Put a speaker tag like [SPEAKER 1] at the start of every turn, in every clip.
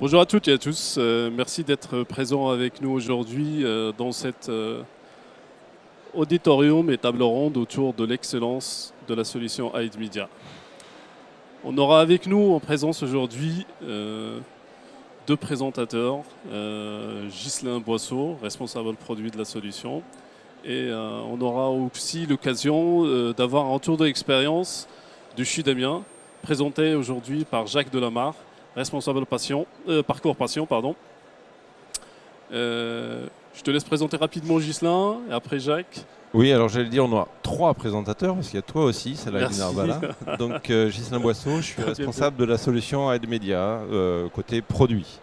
[SPEAKER 1] Bonjour à toutes et à tous. Merci d'être présents avec nous aujourd'hui dans cet auditorium et table ronde autour de l'excellence de la solution Aid Media. On aura avec nous en présence aujourd'hui deux présentateurs, Ghislain Boisseau, responsable produit de la solution, et on aura aussi l'occasion d'avoir un retour d'expérience du CHU d'Amiens, présenté aujourd'hui par Jacques Delamarre, responsable parcours passion. Je te laisse présenter rapidement Ghislain et après Jacques.
[SPEAKER 2] Oui, alors j'allais dire, on aura trois présentateurs, parce qu'il y a toi aussi, Salah
[SPEAKER 1] Merci.
[SPEAKER 2] Narvala. Donc Ghislain Boisseau, je suis responsable de la solution Aid Media, côté produit.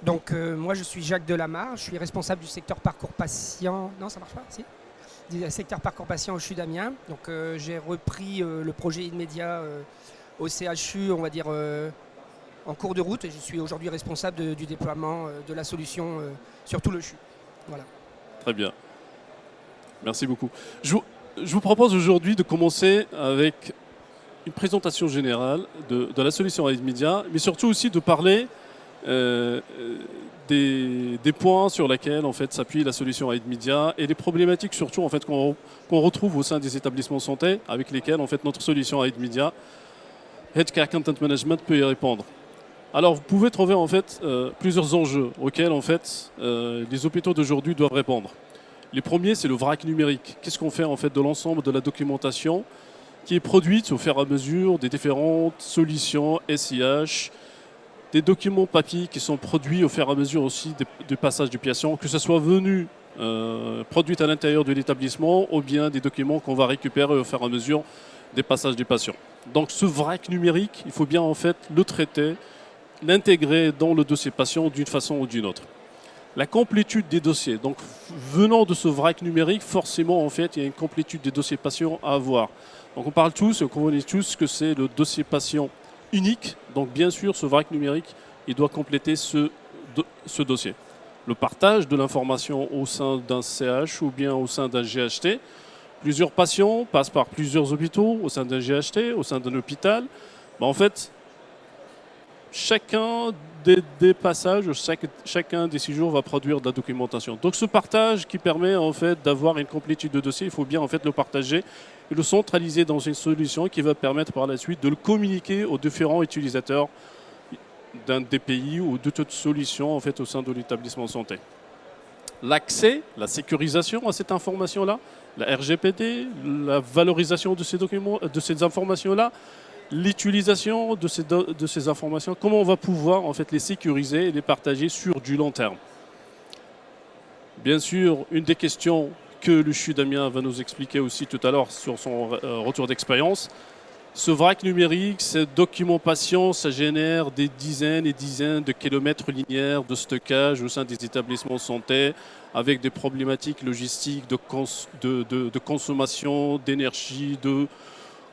[SPEAKER 3] Donc moi je suis Jacques Delamarre, je suis responsable du secteur parcours patient. Non, ça marche pas, si. Du secteur parcours patient au CHU d'Amiens. Donc j'ai repris le projet Aid Media au CHU, on va dire en cours de route, et je suis aujourd'hui responsable du déploiement de la solution sur tout le CHU. Voilà.
[SPEAKER 1] Très bien. Merci beaucoup. Je vous propose aujourd'hui de commencer avec une présentation générale de la solution Aid Media, mais surtout aussi de parler des points sur lesquels en fait s'appuie la solution Aid Media et les problématiques surtout en fait qu'on retrouve au sein des établissements santé avec lesquels en fait notre solution Aid Media Healthcare Content Management peut y répondre. Alors vous pouvez trouver en fait plusieurs enjeux auxquels en fait les hôpitaux d'aujourd'hui doivent répondre. Les premiers, c'est le vrac numérique. Qu'est-ce qu'on fait en fait de l'ensemble de la documentation qui est produite au fur et à mesure des différentes solutions SIH, des documents papier qui sont produits au fur et à mesure aussi du passage du patient, que ce soit venu produit à l'intérieur de l'établissement ou bien des documents qu'on va récupérer au fur et à mesure des passages des patients. Donc ce vrac numérique, il faut bien en fait le traiter, l'intégrer dans le dossier patient d'une façon ou d'une autre. La complétude des dossiers. Donc, venant de ce vrac numérique, forcément, en fait, il y a une complétude des dossiers patients à avoir. Donc, on parle tous, on connaît tous que c'est le dossier patient unique. Donc, bien sûr, ce vrac numérique, il doit compléter ce dossier. Le partage de l'information au sein d'un CH ou bien au sein d'un GHT. Plusieurs patients passent par plusieurs hôpitaux au sein d'un GHT, au sein d'un hôpital. En fait, chacun des passages, chacun des séjours va produire de la documentation. Donc ce partage qui permet en fait d'avoir une complétude de dossier, il faut bien en fait le partager et le centraliser dans une solution qui va permettre par la suite de le communiquer aux différents utilisateurs d'un DPI ou de toute solution en fait au sein de l'établissement santé. L'accès, la sécurisation à cette information-là, la RGPD, la valorisation de ces documents, de ces informations-là, l'utilisation de ces informations, comment on va pouvoir en fait les sécuriser et les partager sur du long terme. Bien sûr, une des questions que le CHU d'Amiens va nous expliquer aussi tout à l'heure sur son retour d'expérience, ce vrac numérique, cette documentation, ça génère des dizaines et dizaines de kilomètres linéaires de stockage au sein des établissements de santé avec des problématiques logistiques de consommation d'énergie, de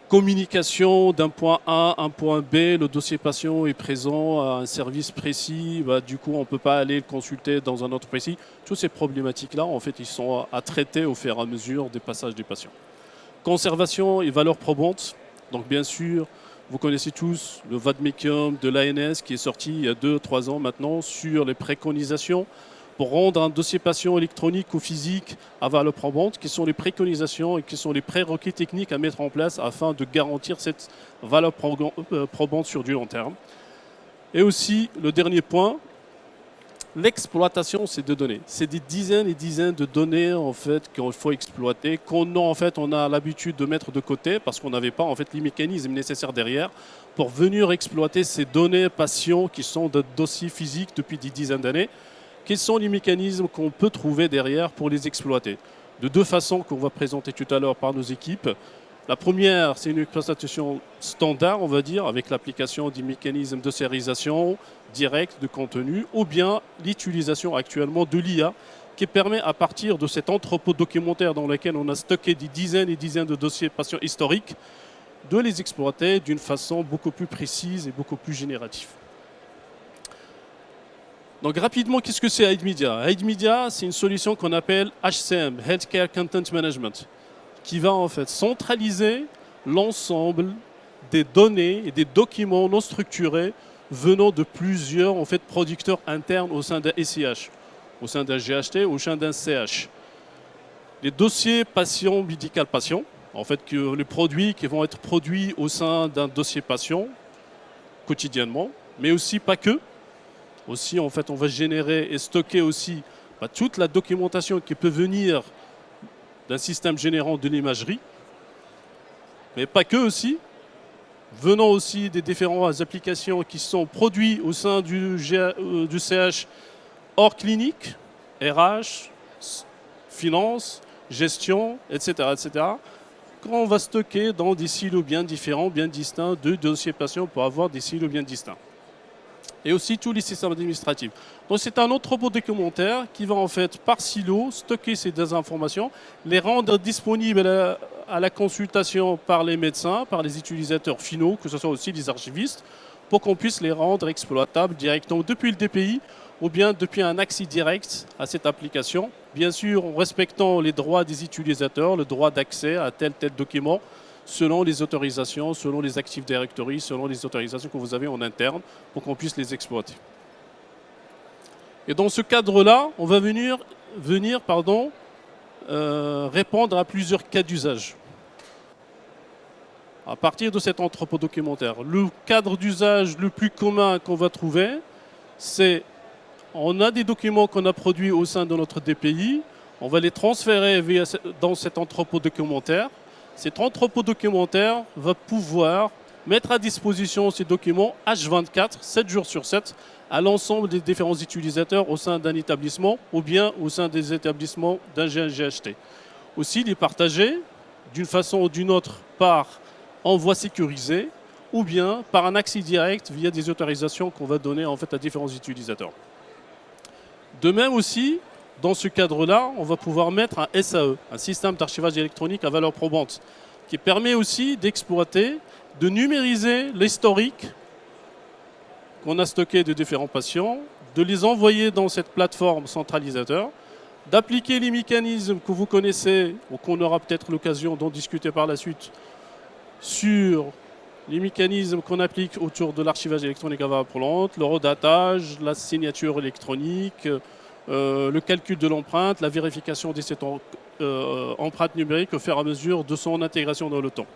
[SPEAKER 1] communication d'un point A à un point B, le dossier patient est présent à un service précis, du coup on ne peut pas aller le consulter dans un autre précis. Toutes ces problématiques-là, en fait, ils sont à traiter au fur et à mesure des passages des patients. Conservation et valeurs probantes. Donc bien sûr, vous connaissez tous le vademecum de l'ANS qui est sorti il y a 2-3 ans maintenant sur les préconisations pour rendre un dossier patient électronique ou physique à valeur probante, qui sont les préconisations et qui sont les prérequis techniques à mettre en place afin de garantir cette valeur probante sur du long terme. Et aussi, le dernier point, l'exploitation de ces données. C'est des dizaines et dizaines de données en fait qu'il faut exploiter, on a l'habitude de mettre de côté parce qu'on n'avait pas en fait les mécanismes nécessaires derrière pour venir exploiter ces données patients qui sont de dossiers physiques depuis des dizaines d'années. Quels sont les mécanismes qu'on peut trouver derrière pour les exploiter? De deux façons qu'on va présenter tout à l'heure par nos équipes. La première, c'est une exploitation standard, on va dire, avec l'application des mécanismes de sérialisation directe de contenu, ou bien l'utilisation actuellement de l'IA, qui permet à partir de cet entrepôt documentaire dans lequel on a stocké des dizaines et dizaines de dossiers patients historiques, de les exploiter d'une façon beaucoup plus précise et beaucoup plus générative. Donc rapidement, qu'est-ce que c'est Aid Media? Aid Media, c'est une solution qu'on appelle HCM, Healthcare Content Management, qui va en fait centraliser l'ensemble des données et des documents non structurés venant de plusieurs en fait, producteurs internes au sein d'un SIH, au sein d'un GHT, au sein d'un CH. Les dossiers patient, médical patient, en fait, que les produits qui vont être produits au sein d'un dossier patient quotidiennement, mais aussi pas que. Aussi, en fait, on va générer et stocker aussi toute la documentation qui peut venir d'un système générant de l'imagerie, mais pas que aussi, venant aussi des différentes applications qui sont produites au sein du CH hors clinique, RH, finance, gestion, etc., etc., qu'on va stocker dans des silos bien différents, bien distincts, de dossiers patients pour avoir des silos bien distincts. Et aussi tous les systèmes administratifs. Donc c'est un entrepôt documentaire qui va en fait par silo stocker ces informations, les rendre disponibles à la consultation par les médecins, par les utilisateurs finaux, que ce soit aussi les archivistes, pour qu'on puisse les rendre exploitables directement depuis le DPI ou bien depuis un accès direct à cette application. Bien sûr, en respectant les droits des utilisateurs, le droit d'accès à tel document, selon les autorisations, selon les Active Directory, selon les autorisations que vous avez en interne pour qu'on puisse les exploiter. Et dans ce cadre-là, on va venir répondre à plusieurs cas d'usage. À partir de cet entrepôt documentaire, le cadre d'usage le plus commun qu'on va trouver, c'est on a des documents qu'on a produits au sein de notre DPI, on va les transférer dans cet entrepôt documentaire. Cet entrepôt documentaire va pouvoir mettre à disposition ces documents H24, 7 jours sur 7, à l'ensemble des différents utilisateurs au sein d'un établissement ou bien au sein des établissements d'un GHT. Aussi les partager d'une façon ou d'une autre par envoi sécurisé ou bien par un accès direct via des autorisations qu'on va donner en fait à différents utilisateurs. De même aussi, dans ce cadre-là, on va pouvoir mettre un SAE, un système d'archivage électronique à valeur probante, qui permet aussi d'exploiter, de numériser l'historique qu'on a stocké de différents patients, de les envoyer dans cette plateforme centralisateur, d'appliquer les mécanismes que vous connaissez ou qu'on aura peut-être l'occasion d'en discuter par la suite sur les mécanismes qu'on applique autour de l'archivage électronique à valeur probante, le redatage, la signature électronique, le calcul de l'empreinte, la vérification de cette empreinte numérique au fur et à mesure de son intégration dans le temps.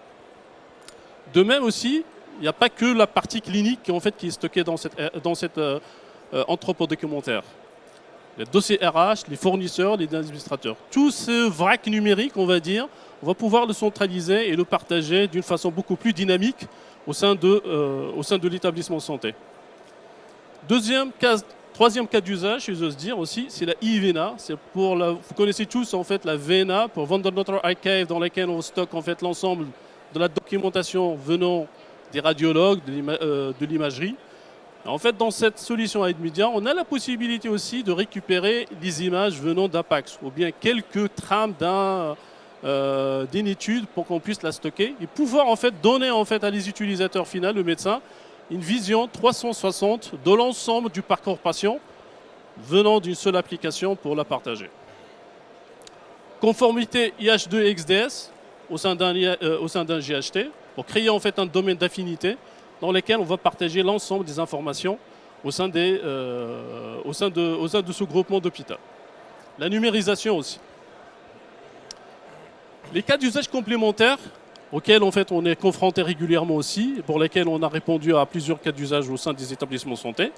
[SPEAKER 1] De même aussi, il n'y a pas que la partie clinique qui est stockée dans cet entrepôt documentaire. Les dossiers RH, les fournisseurs, les administrateurs. Tout ce vrac numérique, on va dire, on va pouvoir le centraliser et le partager d'une façon beaucoup plus dynamique au sein de l'établissement santé. Troisième cas d'usage, si j'ose dire aussi, c'est la IVENA. Vous connaissez tous en fait la VENA pour Vendor Archive, dans laquelle on stocke en fait l'ensemble de la documentation venant des radiologues, de l'imagerie. En fait, dans cette solution AidMedia, on a la possibilité aussi de récupérer les images venant d'Apax ou bien quelques trames d'une étude pour qu'on puisse la stocker et pouvoir en fait donner en fait à les utilisateurs finaux, le médecin, une vision 360 de l'ensemble du parcours patient venant d'une seule application pour la partager. Conformité IH2 XDS au sein d'un GHT pour créer en fait un domaine d'affinité dans lequel on va partager l'ensemble des informations au sein de ce groupement d'hôpital. La numérisation aussi. Les cas d'usage complémentaires auxquels en fait, on est confronté régulièrement aussi, pour lesquels on a répondu à plusieurs cas d'usage au sein des établissements de santé,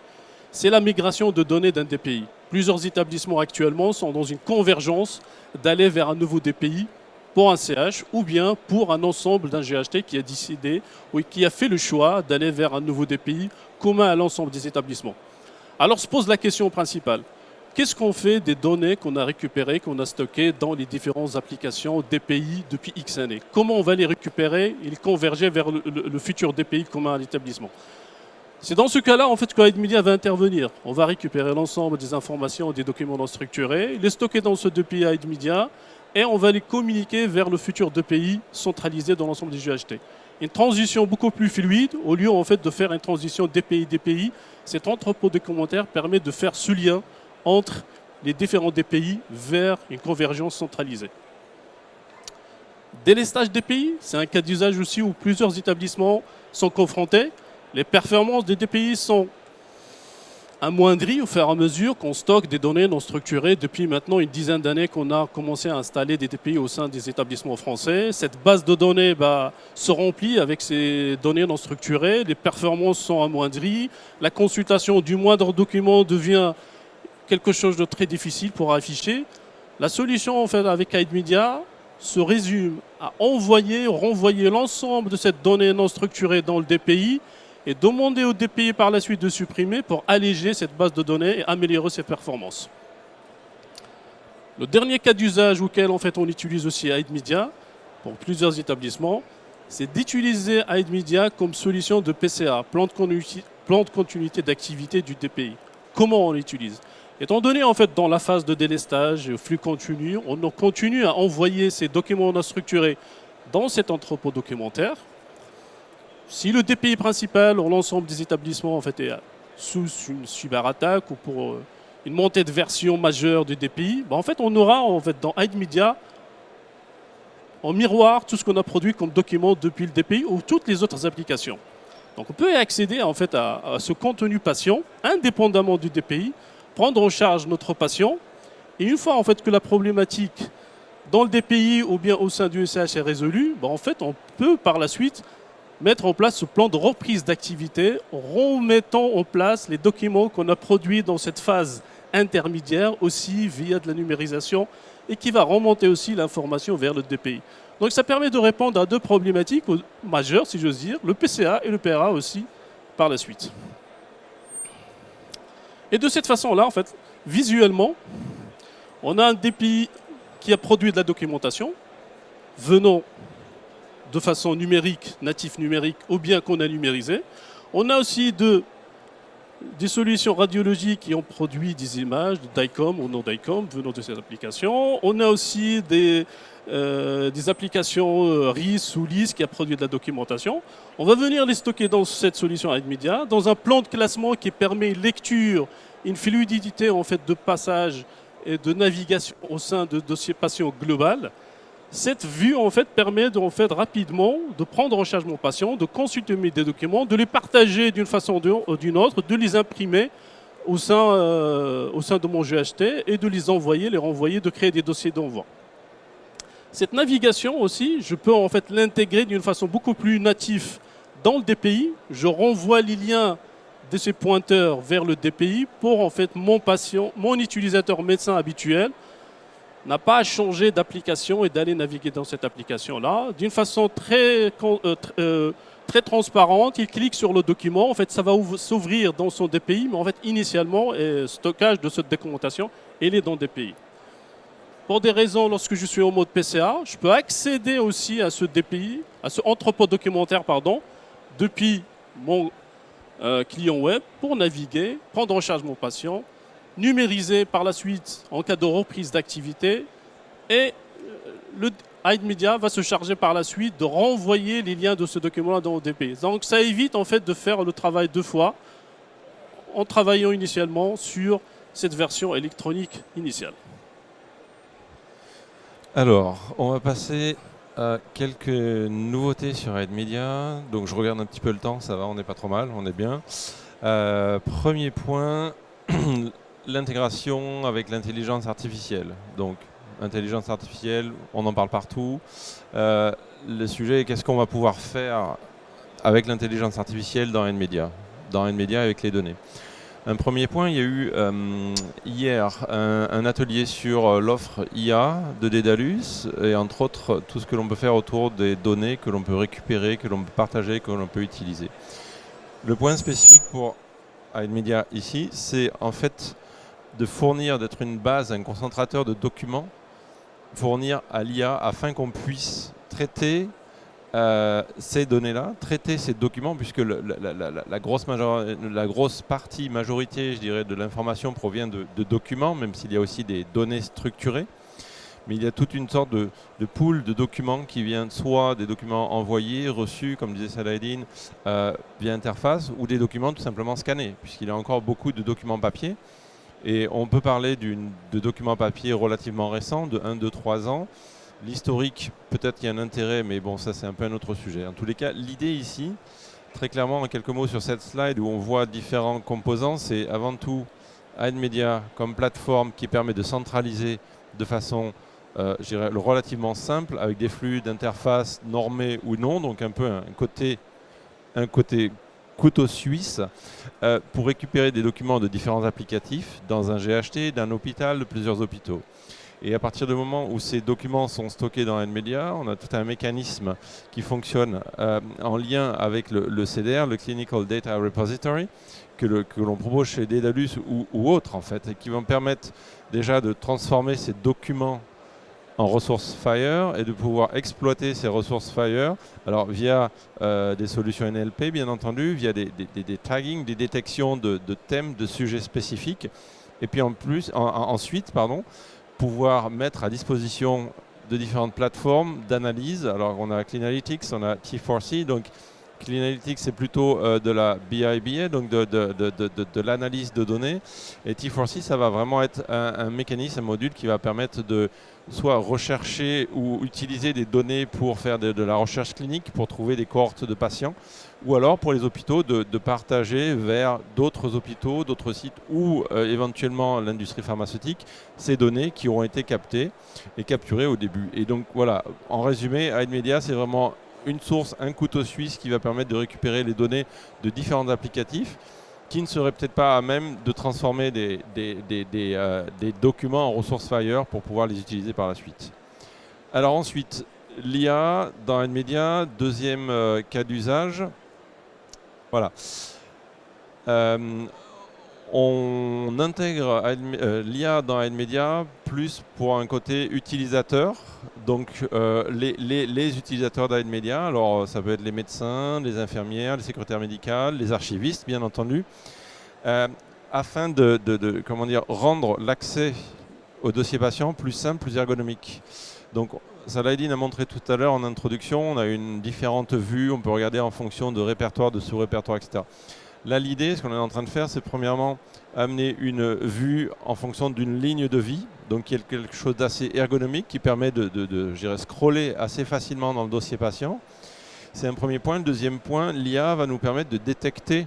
[SPEAKER 1] c'est la migration de données d'un DPI. Plusieurs établissements actuellement sont dans une convergence d'aller vers un nouveau DPI pour un CH ou bien pour un ensemble d'un GHT qui a décidé ou qui a fait le choix d'aller vers un nouveau DPI commun à l'ensemble des établissements. Alors se pose la question principale. Qu'est-ce qu'on fait des données qu'on a récupérées, qu'on a stockées dans les différentes applications DPI depuis X années? Comment on va les récupérer et les converger vers le futur DPI commun à l'établissement? C'est dans ce cas-là en fait, que AidMedia va intervenir. On va récupérer l'ensemble des informations, des documents non structurés, les stocker dans ce DPI AidMedia et on va les communiquer vers le futur DPI centralisé dans l'ensemble des GHT. Une transition beaucoup plus fluide, au lieu en fait de faire une transition DPI-DPI, cet entrepôt de commentaires permet de faire ce lien entre les différents DPI vers une convergence centralisée. Délestage DPI, c'est un cas d'usage aussi où plusieurs établissements sont confrontés. Les performances des DPI sont amoindries au fur et à mesure qu'on stocke des données non structurées. Depuis maintenant une dizaine d'années qu'on a commencé à installer des DPI au sein des établissements français. Cette base de données se remplit avec ces données non structurées. Les performances sont amoindries. La consultation du moindre document devient quelque chose de très difficile pour afficher. La solution en fait avec Aidmedia se résume à envoyer, renvoyer l'ensemble de cette donnée non structurée dans le DPI et demander au DPI par la suite de supprimer pour alléger cette base de données et améliorer ses performances. Le dernier cas d'usage auquel en fait, on utilise aussi Aidmedia pour plusieurs établissements, c'est d'utiliser Aidmedia comme solution de PCA, plan de continuité d'activité du DPI. Comment on l'utilise? Étant donné en fait dans la phase de délestage et flux continu, on continue à envoyer ces documents non structurés dans cet entrepôt documentaire. Si le DPI principal ou l'ensemble des établissements en fait, est sous une cyberattaque ou pour une montée de version majeure du DPI, en fait, on aura en fait, dans Aidmedia en miroir tout ce qu'on a produit comme document depuis le DPI ou toutes les autres applications. Donc on peut accéder en fait, à ce contenu patient indépendamment du DPI, prendre en charge notre patient et une fois en fait, que la problématique dans le DPI ou bien au sein du SCH est résolue, en fait, on peut par la suite mettre en place ce plan de reprise d'activité en remettant en place les documents qu'on a produits dans cette phase intermédiaire aussi via de la numérisation et qui va remonter aussi l'information vers le DPI. Donc ça permet de répondre à deux problématiques majeures, si j'ose dire, le PCA et le PRA aussi par la suite. Et de cette façon-là, en fait, visuellement, on a un DPI qui a produit de la documentation venant de façon numérique, natif numérique, ou bien qu'on a numérisé. On a aussi des solutions radiologiques qui ont produit des images de DICOM ou non DICOM venant de ces applications. On a aussi des applications RIS ou LIS qui a produit de la documentation. On va venir les stocker dans cette solution Aidmedia, dans un plan de classement qui permet une lecture, une fluidité en fait, de passage et de navigation au sein de dossiers patients global. Cette vue en fait, permet de, rapidement de prendre en charge mon patient, de consulter des documents, de les partager d'une façon ou d'une autre, de les imprimer au sein de mon GHT et de les envoyer, les renvoyer, de créer des dossiers d'envoi. Cette navigation aussi, je peux en fait l'intégrer d'une façon beaucoup plus native dans le DPI. Je renvoie les liens de ces pointeurs vers le DPI pour en fait mon patient, mon utilisateur médecin habituel n'a pas à changer d'application et d'aller naviguer dans cette application-là. D'une façon très transparente, il clique sur le document. En fait, ça va s'ouvrir dans son DPI, mais en fait, initialement, le stockage de cette documentation, il est dans le DPI. Pour des raisons, lorsque je suis en mode PCA, je peux accéder aussi à ce DPI, à ce entrepôt documentaire, depuis mon client web pour naviguer, prendre en charge mon patient, numériser par la suite en cas de reprise d'activité et le Aidmedia va se charger par la suite de renvoyer les liens de ce document-là dans le DPI. Donc ça évite en fait de faire le travail deux fois en travaillant initialement sur cette version électronique initiale.
[SPEAKER 2] Alors, on va passer à quelques nouveautés sur Aidmedia. Donc je regarde un petit peu le temps, ça va, on n'est pas trop mal, on est bien. Premier point, l'intégration avec l'intelligence artificielle. Donc, intelligence artificielle, on en parle partout. Le sujet est qu'est-ce qu'on va pouvoir faire avec l'intelligence artificielle dans Aidmedia avec les données. Un premier point, il y a eu hier un atelier sur l'offre IA de Daedalus et entre autres tout ce que l'on peut faire autour des données que l'on peut récupérer, que l'on peut partager, que l'on peut utiliser. Le point spécifique pour Aidmedia ici, c'est en fait de fournir, d'être une base, un concentrateur de documents, fournir à l'IA afin qu'on puisse traiter ces données-là, traiter ces documents, puisque la grosse partie, majorité, je dirais, de l'information provient de documents, même s'il y a aussi des données structurées. Mais il y a toute une sorte de pool de documents qui viennent soit des documents envoyés, reçus, comme disait Saladin, via interface, ou des documents tout simplement scannés, puisqu'il y a encore beaucoup de documents papier. Et on peut parler de documents papier relativement récents, de 1, 2, 3 ans. L'historique, peut-être qu'il y a un intérêt, mais bon, ça c'est un peu un autre sujet. En tous les cas, l'idée ici, très clairement en quelques mots sur cette slide où on voit différents composants. C'est avant tout Aidmedia comme plateforme qui permet de centraliser de façon je dirais, relativement simple avec des flux d'interface normés ou non, donc un peu un côté couteau suisse pour récupérer des documents de différents applicatifs dans un GHT, d'un hôpital, de plusieurs hôpitaux. Et à partir du moment où ces documents sont stockés dans Aidmedia, on a tout un mécanisme qui fonctionne en lien avec le CDR, le Clinical Data Repository, que l'on propose chez Daedalus ou autres en fait, et qui vont permettre déjà de transformer ces documents en ressources FHIR et de pouvoir exploiter ces ressources FHIR alors via des solutions NLP bien entendu, via des tagging, des détections de thèmes, de sujets spécifiques et puis ensuite pouvoir mettre à disposition de différentes plateformes d'analyse. Alors on a Cleanalytics, on a T4C, donc Cleanalytics c'est plutôt de la BI/BA, donc de l'analyse de données, et T4C ça va vraiment être un mécanisme, un module qui va permettre de soit rechercher ou utiliser des données pour faire de la recherche clinique, pour trouver des cohortes de patients, ou alors pour les hôpitaux de partager vers d'autres hôpitaux, d'autres sites ou éventuellement l'industrie pharmaceutique ces données qui auront été captées et capturées au début. Et donc voilà, en résumé, Aidmedia c'est vraiment une source, un couteau suisse qui va permettre de récupérer les données de différents applicatifs qui ne seraient peut-être pas à même de transformer des documents en ressources FHIR pour pouvoir les utiliser par la suite. Alors ensuite, l'IA dans Aidmedia, deuxième cas d'usage. Voilà. On intègre l'IA dans Aidmedia plus pour un côté utilisateur. Donc les utilisateurs d'Aidmedia, alors ça peut être les médecins, les infirmières, les secrétaires médicales, les archivistes bien entendu, afin de rendre l'accès au dossier patient plus simple, plus ergonomique. Donc Saladin a montré tout à l'heure en introduction, on a une différente vue, on peut regarder en fonction de répertoire, de sous-répertoire, etc. Là, l'idée, ce qu'on est en train de faire, c'est premièrement amener une vue en fonction d'une ligne de vie, donc il y a quelque chose d'assez ergonomique qui permet de scroller assez facilement dans le dossier patient. C'est un premier point. Le deuxième point, l'IA va nous permettre de détecter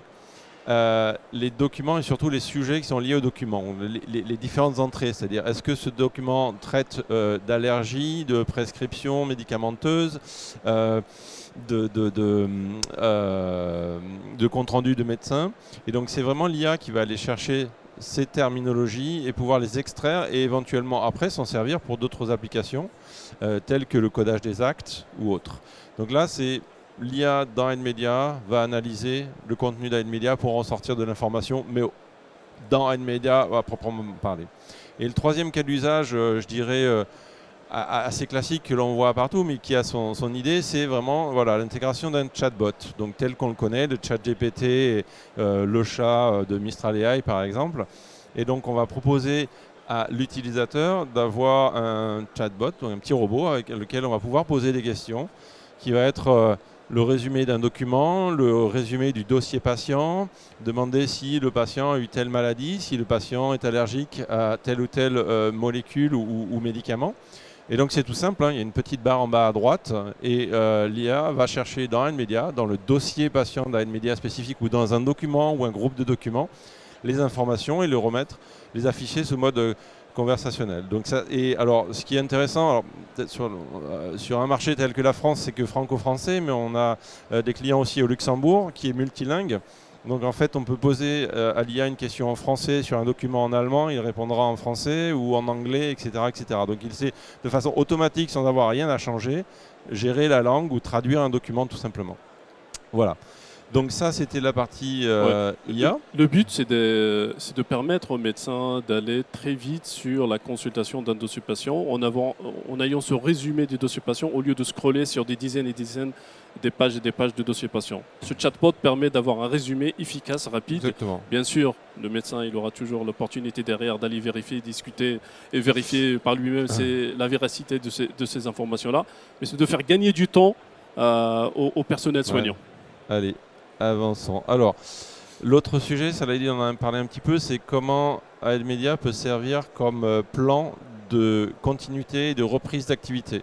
[SPEAKER 2] les documents et surtout les sujets qui sont liés aux documents, les différentes entrées, c'est-à-dire est-ce que ce document traite d'allergies, de prescriptions médicamenteuses, de compte rendu de médecins. Et donc c'est vraiment l'IA qui va aller chercher ces terminologies et pouvoir les extraire et éventuellement après s'en servir pour d'autres applications telles que le codage des actes ou autres. Donc là c'est l'IA dans Aidmedia va analyser le contenu d'Aidmedia pour en sortir de l'information, mais dans Aidmedia à proprement parler. Et le troisième cas d'usage, je dirais assez classique que l'on voit partout, mais qui a son idée, c'est vraiment l'intégration d'un chatbot, donc tel qu'on le connaît, le ChatGPT et le chat de Mistral AI par exemple. Et donc on va proposer à l'utilisateur d'avoir un chatbot, donc un petit robot avec lequel on va pouvoir poser des questions, qui va être le résumé d'un document, le résumé du dossier patient, demander si le patient a eu telle maladie, si le patient est allergique à telle ou telle molécule ou médicament. Et donc c'est tout simple, hein, il y a une petite barre en bas à droite et l'IA va chercher dans Aidmedia, dans le dossier patient d'Aidmedia spécifique ou dans un document ou un groupe de documents, les informations et les afficher sous mode conversationnel. Donc ça, et alors ce qui est intéressant, alors, sur un marché tel que la France, c'est que franco-français, mais on a des clients aussi au Luxembourg qui est multilingue. Donc en fait, on peut poser à l'IA une question en français sur un document en allemand, il répondra en français ou en anglais, etc., etc. Donc il sait de façon automatique, sans avoir rien à changer, gérer la langue ou traduire un document tout simplement. Voilà. Donc ça, c'était la partie IA.
[SPEAKER 1] Le but, c'est de permettre aux médecins d'aller très vite sur la consultation d'un dossier patient en ayant ce résumé des dossiers patients au lieu de scroller sur des dizaines et des dizaines des pages et des pages de dossiers patients. Ce chatbot permet d'avoir un résumé efficace, rapide.
[SPEAKER 2] Exactement.
[SPEAKER 1] Bien sûr, le médecin il aura toujours l'opportunité derrière d'aller vérifier, discuter et vérifier par lui-même la véracité de ces informations-là. Mais c'est de faire gagner du temps au personnel soignant.
[SPEAKER 2] Allez. Avançons. Alors, l'autre sujet, ça l'a dit, on en a parlé un petit peu, c'est comment Aidmedia peut servir comme plan de continuité et de reprise d'activité.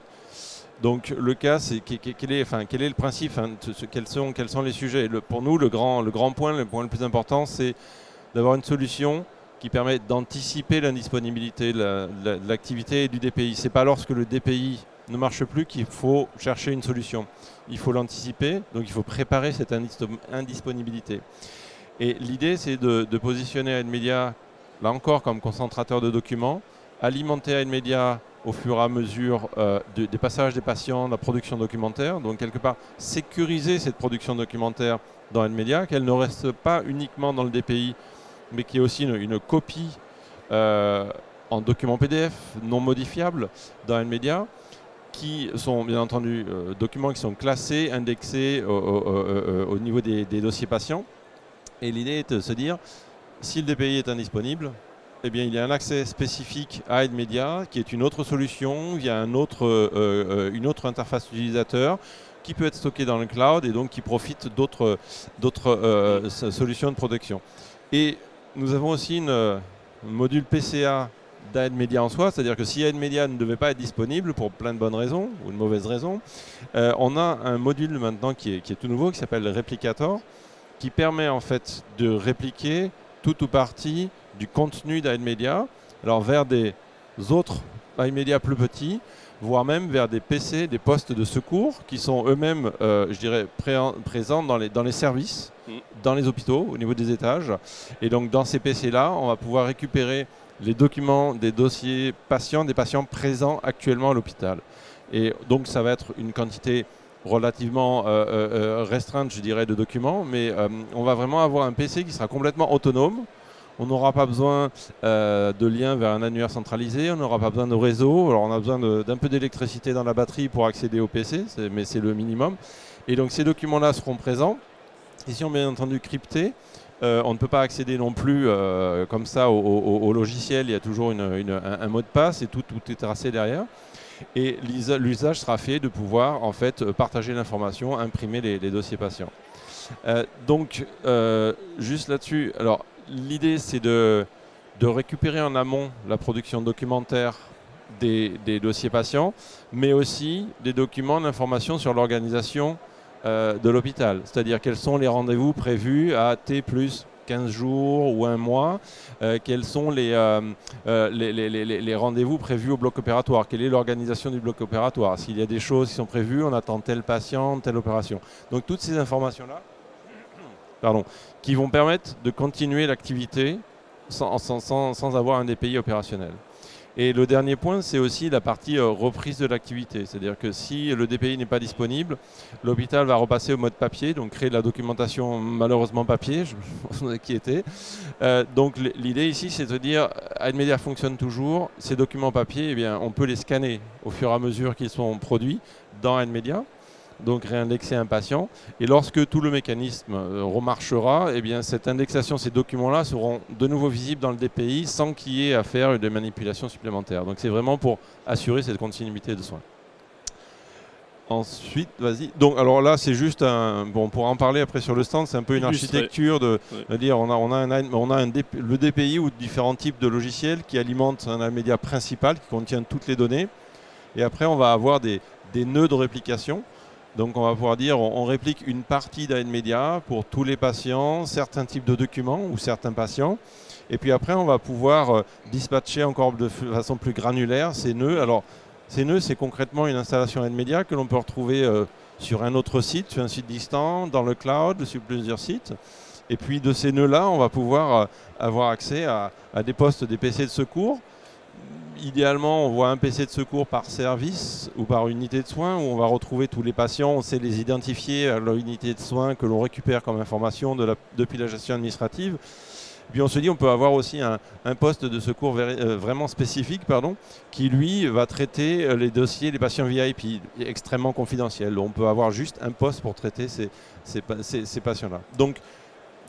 [SPEAKER 2] Donc le cas, c'est quel est le principe, quels sont les sujets. Pour nous, le grand point, le point le plus important, c'est d'avoir une solution qui permet d'anticiper l'indisponibilité de l'activité et du DPI. Ce n'est pas lorsque le DPI ne marche plus qu'il faut chercher une solution. Il faut l'anticiper, donc il faut préparer cette indisponibilité. Et l'idée, c'est de positionner AdMedia, là encore, comme concentrateur de documents, alimenter AdMedia au fur et à mesure des passages des patients, de la production documentaire. Donc, quelque part, sécuriser cette production documentaire dans AdMedia, qu'elle ne reste pas uniquement dans le DPI, mais qu'il y ait aussi une copie en document PDF non modifiable dans AdMedia, qui sont bien entendu documents qui sont classés, indexés au niveau des dossiers patients. Et l'idée est de se dire, si le DPI est indisponible, eh bien, il y a un accès spécifique à AdMedia, qui est une autre solution, via une autre interface utilisateur, qui peut être stocké dans le cloud et donc qui profite d'autres solutions de protection. Et nous avons aussi un module PCA d'AdMedia en soi, c'est-à-dire que si AdMedia ne devait pas être disponible pour plein de bonnes raisons ou de mauvaises raisons, on a un module maintenant qui est tout nouveau, qui s'appelle Replicator, qui permet en fait de répliquer tout ou partie du contenu d'AdMedia, alors vers des autres AdMedia plus petits, voire même vers des PC, des postes de secours qui sont eux-mêmes, je dirais, présents dans les services, dans les hôpitaux, au niveau des étages. Et donc dans ces PC-là, on va pouvoir récupérer les documents des dossiers patients, des patients présents actuellement à l'hôpital. Et donc ça va être une quantité relativement restreinte, je dirais, de documents, mais on va vraiment avoir un PC qui sera complètement autonome. On n'aura pas besoin de lien vers un annuaire centralisé, on n'aura pas besoin de réseau. Alors on a besoin d'un peu d'électricité dans la batterie pour accéder au PC, mais c'est le minimum. Et donc ces documents-là seront présents. Ils sont bien entendu cryptés. On ne peut pas accéder non plus comme ça au logiciel. Il y a toujours un mot de passe et tout est tracé derrière. Et l'usage sera fait de pouvoir en fait partager l'information, imprimer les dossiers patients. Donc juste là-dessus, alors l'idée c'est de récupérer en amont la production documentaire des dossiers patients, mais aussi des documents d'information sur l'organisation de l'hôpital. C'est-à-dire quels sont les rendez-vous prévus à T plus 15 jours ou un mois, quels sont les rendez-vous prévus au bloc opératoire, quelle est l'organisation du bloc opératoire, s'il y a des choses qui sont prévues, on attend tel patient, telle opération. Donc toutes ces informations-là qui vont permettre de continuer l'activité sans avoir un DPI opérationnel. Et le dernier point, c'est aussi la partie reprise de l'activité. C'est-à-dire que si le DPI n'est pas disponible, l'hôpital va repasser au mode papier, donc créer de la documentation malheureusement papier, je m'en inquiétais. Donc l'idée ici, c'est de dire, AdMedia fonctionne toujours, ces documents papier, eh bien, on peut les scanner au fur et à mesure qu'ils sont produits dans AdMedia, donc réindexer un patient. Et lorsque tout le mécanisme remarchera, eh bien, cette indexation, ces documents-là seront de nouveau visibles dans le DPI sans qu'il y ait à faire des manipulations supplémentaires. Donc c'est vraiment pour assurer cette continuité de soins. Ensuite, vas-y. Donc alors là, c'est juste un... Bon, on pourra en parler après sur le stand, c'est un peu une architecture de dire on a le DPI ou différents types de logiciels qui alimentent un AdMedia principal qui contient toutes les données. Et après, on va avoir des nœuds de réplication. Donc on va pouvoir dire on réplique une partie d'AdMedia pour tous les patients, certains types de documents ou certains patients. Et puis après on va pouvoir dispatcher encore de façon plus granulaire ces nœuds. Alors ces nœuds, c'est concrètement une installation AdMedia que l'on peut retrouver sur un autre site, sur un site distant, dans le cloud, sur plusieurs sites. Et puis de ces nœuds-là, on va pouvoir avoir accès à des postes, des PC de secours. Idéalement, on voit un PC de secours par service ou par unité de soins où on va retrouver tous les patients, on sait les identifier à leur unité de soins que l'on récupère comme information depuis la gestion administrative. Puis on se dit on peut avoir aussi un poste de secours vraiment spécifique qui lui va traiter les dossiers des patients VIP extrêmement confidentiels. On peut avoir juste un poste pour traiter ces patients-là. Donc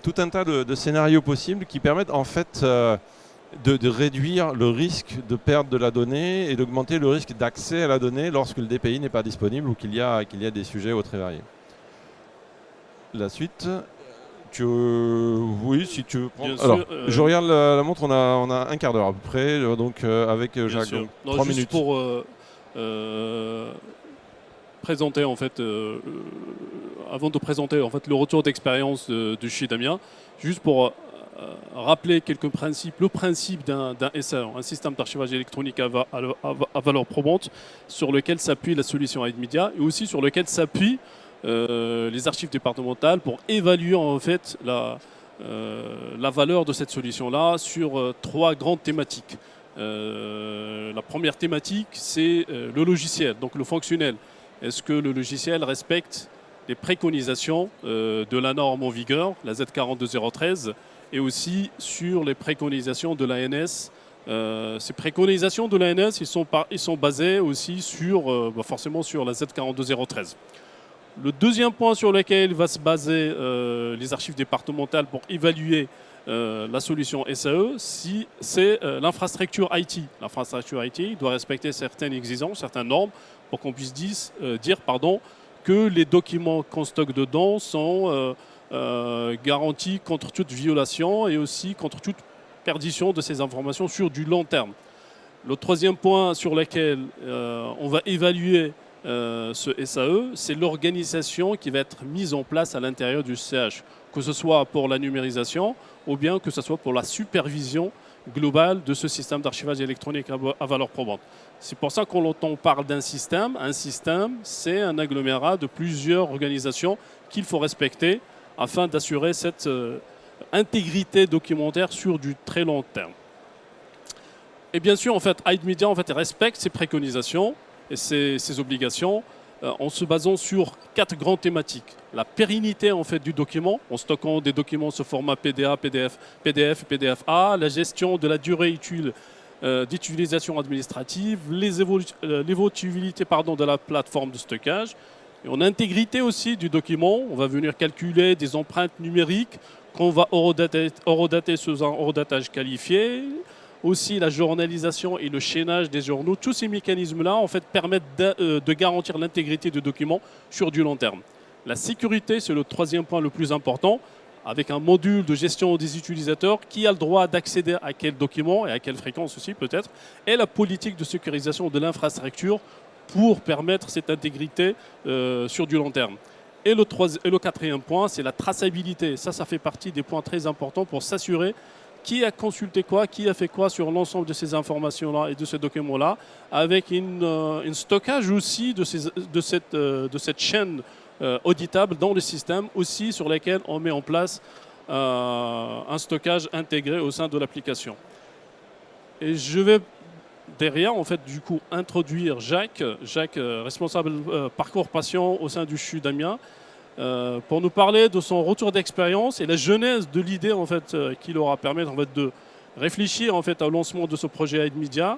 [SPEAKER 2] tout un tas de scénarios possibles qui permettent en fait de réduire le risque de perte de la donnée et d'augmenter le risque d'accès à la donnée lorsque le DPI n'est pas disponible ou qu'il y a des sujets très variés. La suite, oui, si tu veux prendre. Alors, je regarde la montre, on a un quart d'heure à peu près, donc avec Jacques, donc, 3 minutes.
[SPEAKER 1] présenter en fait, avant de présenter en fait le retour d'expérience de chez Damien, juste pour rappeler quelques principes. Le principe d'un SAE, un système d'archivage électronique à valeur probante, sur lequel s'appuie la solution Aidmedia et aussi sur lequel s'appuient les archives départementales pour évaluer en fait la valeur de cette solution-là sur 3 grandes thématiques. La première thématique, c'est le logiciel, donc le fonctionnel. Est-ce que le logiciel respecte les préconisations de la norme en vigueur, la Z42013, et aussi sur les préconisations de l'ANS. Ces préconisations de l'ANS, ils sont basés aussi sur, forcément sur la Z42013. Le deuxième point sur lequel va se baser les archives départementales pour évaluer la solution SAE, c'est l'infrastructure IT. L'infrastructure IT doit respecter certaines exigences, certaines normes, pour qu'on puisse dire que les documents qu'on stocke dedans sont garantis contre toute violation et aussi contre toute perdition de ces informations sur du long terme. Le troisième point sur lequel on va évaluer ce SAE, c'est l'organisation qui va être mise en place à l'intérieur du CH, que ce soit pour la numérisation ou bien que ce soit pour la supervision globale de ce système d'archivage électronique à valeur probante. C'est pour ça qu'on parle d'un système. Un système, c'est un agglomérat de plusieurs organisations qu'il faut respecter afin d'assurer cette intégrité documentaire sur du très long terme. Et bien sûr, en fait, Aidmedia respecte ses préconisations et ses obligations en se basant sur 4 grandes thématiques. La pérennité en fait, du document, en stockant des documents sous format PDA, PDF, PDF, PDFA, la gestion de la durée d'utilisation administrative, l'évolutivité de la plateforme de stockage, et en intégrité aussi du document, on va venir calculer des empreintes numériques qu'on va horodater sous un horodatage qualifié. Aussi la journalisation et le chaînage des journaux, tous ces mécanismes-là en fait, permettent de garantir l'intégrité du document sur du long terme. La sécurité, c'est le troisième point le plus important, avec un module de gestion des utilisateurs qui a le droit d'accéder à quel document et à quelle fréquence aussi peut-être, et la politique de sécurisation de l'infrastructure pour permettre cette intégrité sur du long terme. Et le quatrième point, c'est la traçabilité. Ça fait partie des points très importants pour s'assurer qui a consulté quoi, qui a fait quoi sur l'ensemble de ces informations-là et de ces documents-là, avec un stockage aussi de cette chaîne auditable dans le système, aussi sur lesquels on met en place un stockage intégré au sein de l'application. Et je vais derrière, en fait, du coup, introduire Jacques, responsable parcours patient au sein du CHU d'Amiens, pour nous parler de son retour d'expérience et la genèse de l'idée en fait, qui leur a permis en fait, de réfléchir en fait, au lancement de ce projet Aidmedia.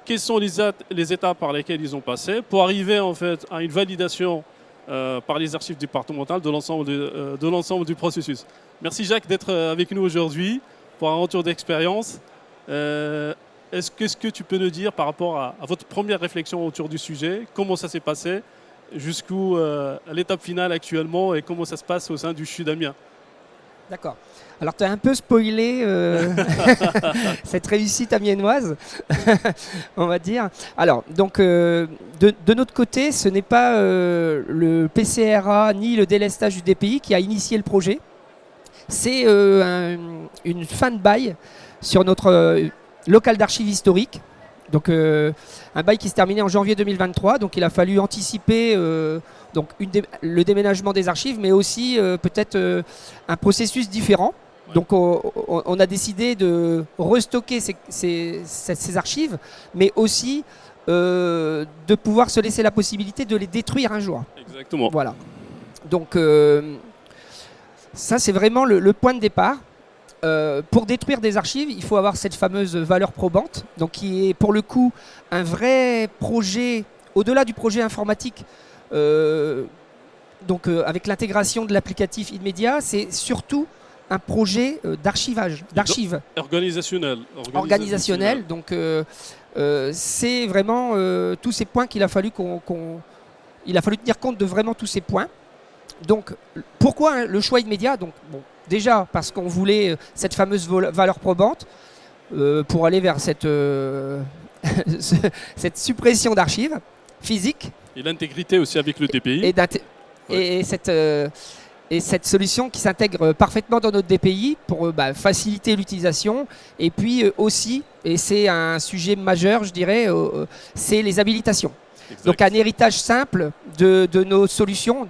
[SPEAKER 1] Quelles sont les étapes par lesquelles ils ont passé pour arriver en fait, à une validation par les archives départementales de l'ensemble du processus. Merci Jacques d'être avec nous aujourd'hui pour un retour d'expérience. Qu'est-ce que tu peux nous dire par rapport à votre première réflexion autour du sujet? Comment ça s'est passé? Jusqu'où à l'étape finale actuellement et comment ça se passe au sein du CHU d'Amiens.
[SPEAKER 3] D'accord. Alors tu as un peu spoilé cette réussite amiénoise, on va dire. Alors, donc de notre côté, ce n'est pas le PCRA ni le délestage du DPI qui a initié le projet. C'est une fin de bail sur notre local d'archives historique. Donc un bail qui se terminait en janvier 2023, donc il a fallu anticiper le déménagement des archives, mais aussi peut-être un processus différent. Ouais. Donc on a décidé de restocker ces archives, mais aussi de pouvoir se laisser la possibilité de les détruire un jour.
[SPEAKER 1] Exactement.
[SPEAKER 3] Voilà. Donc ça c'est vraiment le point de départ. Pour détruire des archives, il faut avoir cette fameuse valeur probante, donc qui est pour le coup un vrai projet, au-delà du projet informatique, avec l'intégration de l'applicatif Aidmedia, c'est surtout un projet d'archivage, d'archives. Organisationnel. Donc c'est vraiment tous ces points qu'il a fallu il a fallu tenir compte de vraiment tous ces points. Donc pourquoi le choix Aidmedia? Donc bon. Déjà parce qu'on voulait cette fameuse valeur probante pour aller vers cette suppression d'archives physiques
[SPEAKER 1] Et l'intégrité aussi avec le DPI.
[SPEAKER 3] Et cette solution qui s'intègre parfaitement dans notre DPI pour faciliter l'utilisation. Et puis aussi, et c'est un sujet majeur, je dirais, c'est les habilitations.
[SPEAKER 1] Exact.
[SPEAKER 3] Donc un héritage simple de nos solutions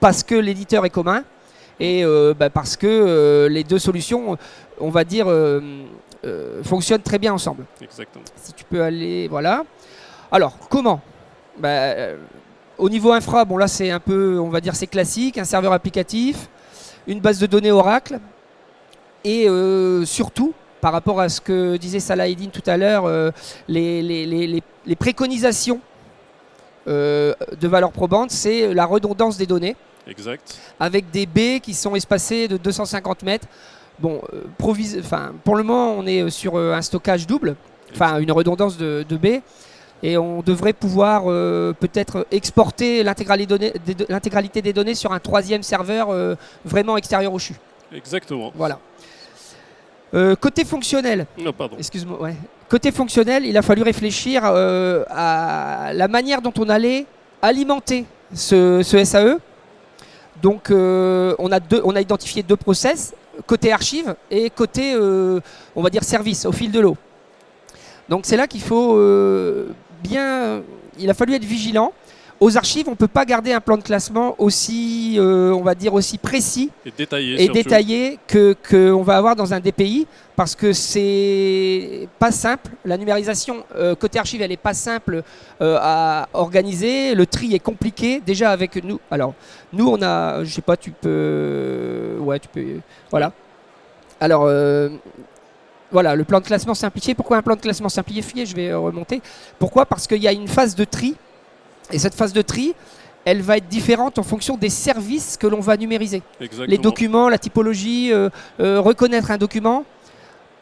[SPEAKER 3] parce que l'éditeur est commun et parce que les deux solutions, on va dire, fonctionnent très bien ensemble.
[SPEAKER 1] Exactement.
[SPEAKER 3] Si tu peux aller, voilà. Alors, comment ? Au niveau infra, bon là c'est un peu, on va dire c'est classique, un serveur applicatif, une base de données Oracle et surtout, par rapport à ce que disait Salahedine tout à l'heure, les préconisations de valeur probante, c'est la redondance des données.
[SPEAKER 1] Exact.
[SPEAKER 3] Avec des baies qui sont espacées de 250 mètres. Bon, pour le moment, on est sur un stockage double, enfin une redondance de baies. Et on devrait pouvoir peut-être exporter l'intégralité des données sur un troisième serveur vraiment extérieur au CHU.
[SPEAKER 1] Exactement.
[SPEAKER 3] Voilà. Côté fonctionnel,
[SPEAKER 1] Non, pardon.
[SPEAKER 3] excuse-moi, ouais. Côté fonctionnel, il a fallu réfléchir à la manière dont on allait alimenter ce SAE. Donc on a identifié deux process, côté archive et côté, on va dire, service, au fil de l'eau. Donc c'est là qu'il faut il a fallu être vigilant. Aux archives, on ne peut pas garder un plan de classement aussi, on va dire, aussi précis
[SPEAKER 1] et détaillé
[SPEAKER 3] qu'on va avoir dans un DPI, parce que c'est pas simple. La numérisation côté archive, elle n'est pas simple à organiser. Le tri est compliqué. Déjà avec nous. Alors, nous, on a, je sais pas, tu peux, voilà. Alors. Voilà, le plan de classement simplifié. Pourquoi un plan de classement simplifié ? Je vais remonter. Pourquoi ? Parce qu'il y a une phase de tri. Et cette phase de tri, elle va être différente en fonction des services que l'on va numériser.
[SPEAKER 1] Exactement.
[SPEAKER 3] Les documents, la typologie, reconnaître un document.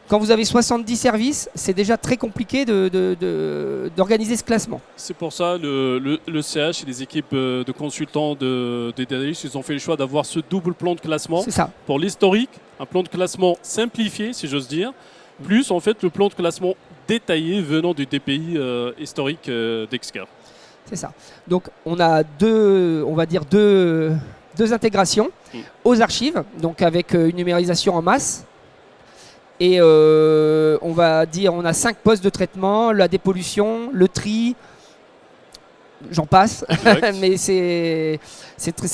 [SPEAKER 3] Quand vous avez 70 services, c'est déjà très compliqué d'organiser ce classement.
[SPEAKER 1] C'est pour ça le CH et les équipes de consultants de DDH, ils ont fait le choix d'avoir ce double plan de classement.
[SPEAKER 3] C'est ça.
[SPEAKER 1] Pour l'historique, un plan de classement simplifié, si j'ose dire, plus en fait le plan de classement détaillé venant du DPI historique d'Excar.
[SPEAKER 3] C'est ça. Donc on a deux intégrations aux archives, donc avec une numérisation en masse. Et on va dire, on a 5 postes de traitement, la dépollution, le tri, j'en passe, mais c'est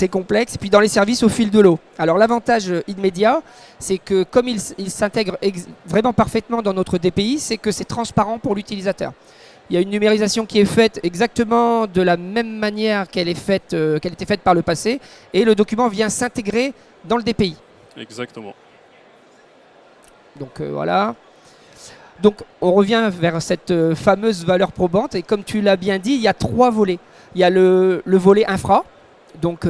[SPEAKER 3] complexe. Et puis dans les services au fil de l'eau. Alors l'avantage InMedia, c'est que comme il s'intègre vraiment parfaitement dans notre DPI, c'est que c'est transparent pour l'utilisateur. Il y a une numérisation qui est faite exactement de la même manière qu'elle était faite par le passé, et le document vient s'intégrer dans le DPI.
[SPEAKER 1] Exactement.
[SPEAKER 3] Donc voilà. Donc on revient vers cette fameuse valeur probante, et comme tu l'as bien dit, il y a 3 volets. Il y a le volet infra, donc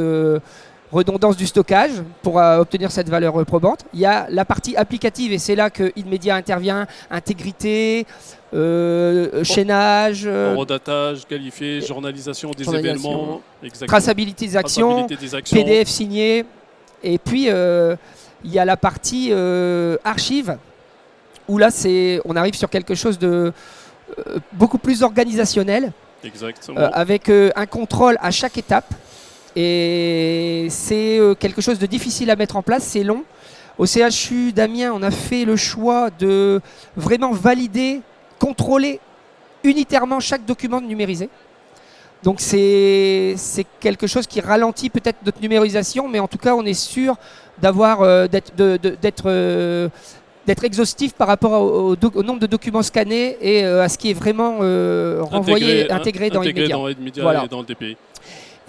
[SPEAKER 3] redondance du stockage pour obtenir cette valeur probante. Il y a la partie applicative, et c'est là que InMedia intervient, intégrité, chaînage,
[SPEAKER 1] horodatage, qualifié, journalisation des événements,
[SPEAKER 3] traçabilité des actions, PDF signé, et puis il y a la partie archive, où là on arrive sur quelque chose de beaucoup plus organisationnel, avec un contrôle à chaque étape. Et c'est quelque chose de difficile à mettre en place, c'est long. Au CHU d'Amiens, on a fait le choix de vraiment valider, contrôler unitairement chaque document numérisé. Donc c'est quelque chose qui ralentit peut-être notre numérisation, mais en tout cas on est sûr d'être exhaustif par rapport au nombre de documents scannés et à ce qui est vraiment intégré dans InMedia.
[SPEAKER 1] Voilà. Et dans le DPI.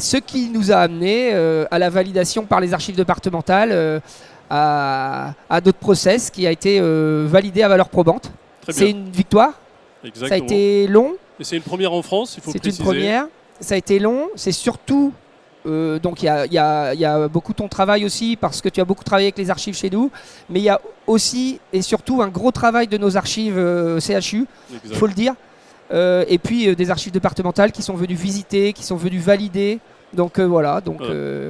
[SPEAKER 3] Ce qui nous a amené à la validation par les archives départementales à d'autres process qui a été validé à valeur probante. C'est une victoire.
[SPEAKER 1] Exactement.
[SPEAKER 3] Ça a été long.
[SPEAKER 1] Et c'est une première en France, il faut préciser.
[SPEAKER 3] C'est une première. Ça a été long. C'est surtout... donc il y a beaucoup ton travail aussi, parce que tu as beaucoup travaillé avec les archives chez nous. Mais il y a aussi et surtout un gros travail de nos archives CHU, il faut le dire. Et puis des archives départementales qui sont venues visiter, qui sont venues valider Donc voilà. Donc,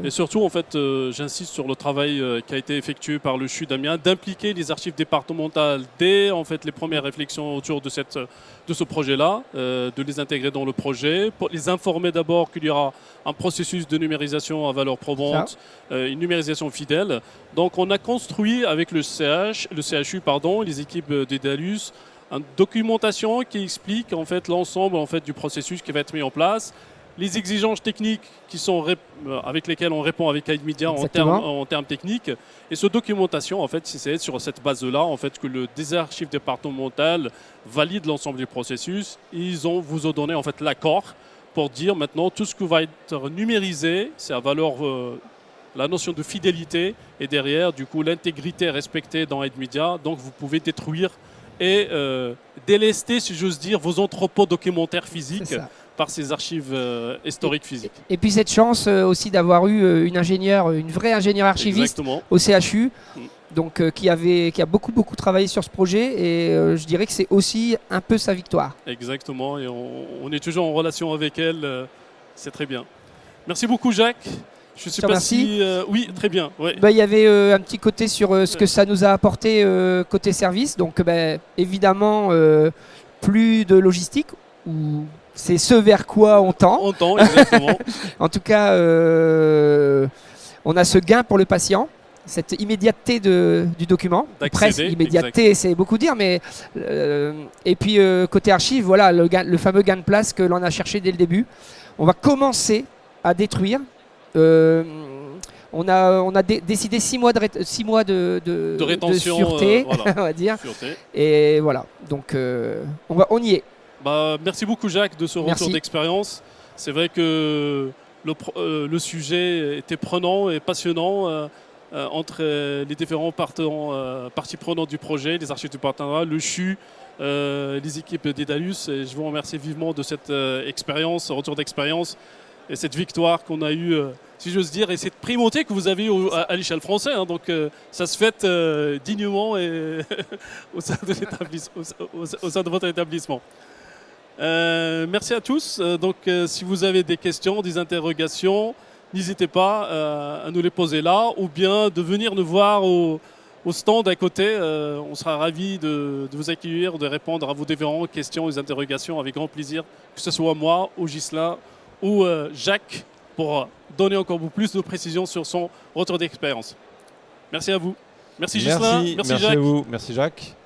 [SPEAKER 1] Et surtout, en fait, j'insiste sur le travail qui a été effectué par le CHU d'Amiens, d'impliquer les archives départementales dès en fait, les premières réflexions autour de ce projet-là, de les intégrer dans le projet, pour les informer d'abord qu'il y aura un processus de numérisation à valeur probante, une numérisation fidèle. Donc on a construit avec le CHU, les équipes d'Edalus, une documentation qui explique en fait, l'ensemble en fait, du processus qui va être mis en place, les exigences techniques avec lesquelles on répond avec Aidmedia en termes techniques. Et cette documentation, en fait, c'est sur cette base-là en fait, que des archives départementales valident l'ensemble du processus. Ils vous ont donné en fait, l'accord pour dire maintenant tout ce qui va être numérisé, c'est à valeur, la notion de fidélité et derrière, du coup, l'intégrité respectée dans Aidmedia. Donc, vous pouvez détruire et délester, si j'ose dire, vos entrepôts documentaires physiques par ces archives historiques physiques.
[SPEAKER 3] Et puis cette chance aussi d'avoir eu une vraie ingénieure archiviste au CHU, donc, qui a beaucoup travaillé sur ce projet, et je dirais que c'est aussi un peu sa victoire.
[SPEAKER 1] Exactement, et on est toujours en relation avec elle, c'est très bien. Merci beaucoup Jacques. Je sais pas si... oui, très bien. Ouais.
[SPEAKER 3] Il y avait un petit côté sur ce que ça nous a apporté côté service. Donc évidemment, plus de logistique, ou c'est ce vers quoi on tend.
[SPEAKER 1] On tend, exactement.
[SPEAKER 3] En tout cas, on a ce gain pour le patient, cette immédiateté du document. Presque immédiateté, c'est beaucoup dire, mais... et puis côté archive, voilà, le fameux gain de place que l'on a cherché dès le début. On va commencer à détruire. On a décidé 6 mois de
[SPEAKER 1] rétention,
[SPEAKER 3] de sûreté,
[SPEAKER 1] voilà,
[SPEAKER 3] on va dire.
[SPEAKER 1] Sûreté.
[SPEAKER 3] Et voilà, donc on y est.
[SPEAKER 1] Merci beaucoup Jacques de ce retour d'expérience. C'est vrai que le sujet était prenant et passionnant entre les différents parties prenantes du projet, les archives du partenariat, le CHU, les équipes d'Edalus. Et je vous remercie vivement de cette expérience, retour d'expérience. Et cette victoire qu'on a eue, si j'ose dire, et cette primauté que vous avez eue à l'échelle française. Hein, donc ça se fête dignement et au sein de votre établissement. Merci à tous. Donc si vous avez des questions, des interrogations, n'hésitez pas à nous les poser là, ou bien de venir nous voir au stand à côté. On sera ravis de vous accueillir, de répondre à vos différentes questions et interrogations avec grand plaisir, que ce soit moi ou Ghislain ou Jacques, pour donner encore beaucoup plus de précisions sur son retour d'expérience. Merci à vous. Merci Ghislain.
[SPEAKER 2] Merci Jacques. À vous. Merci Jacques.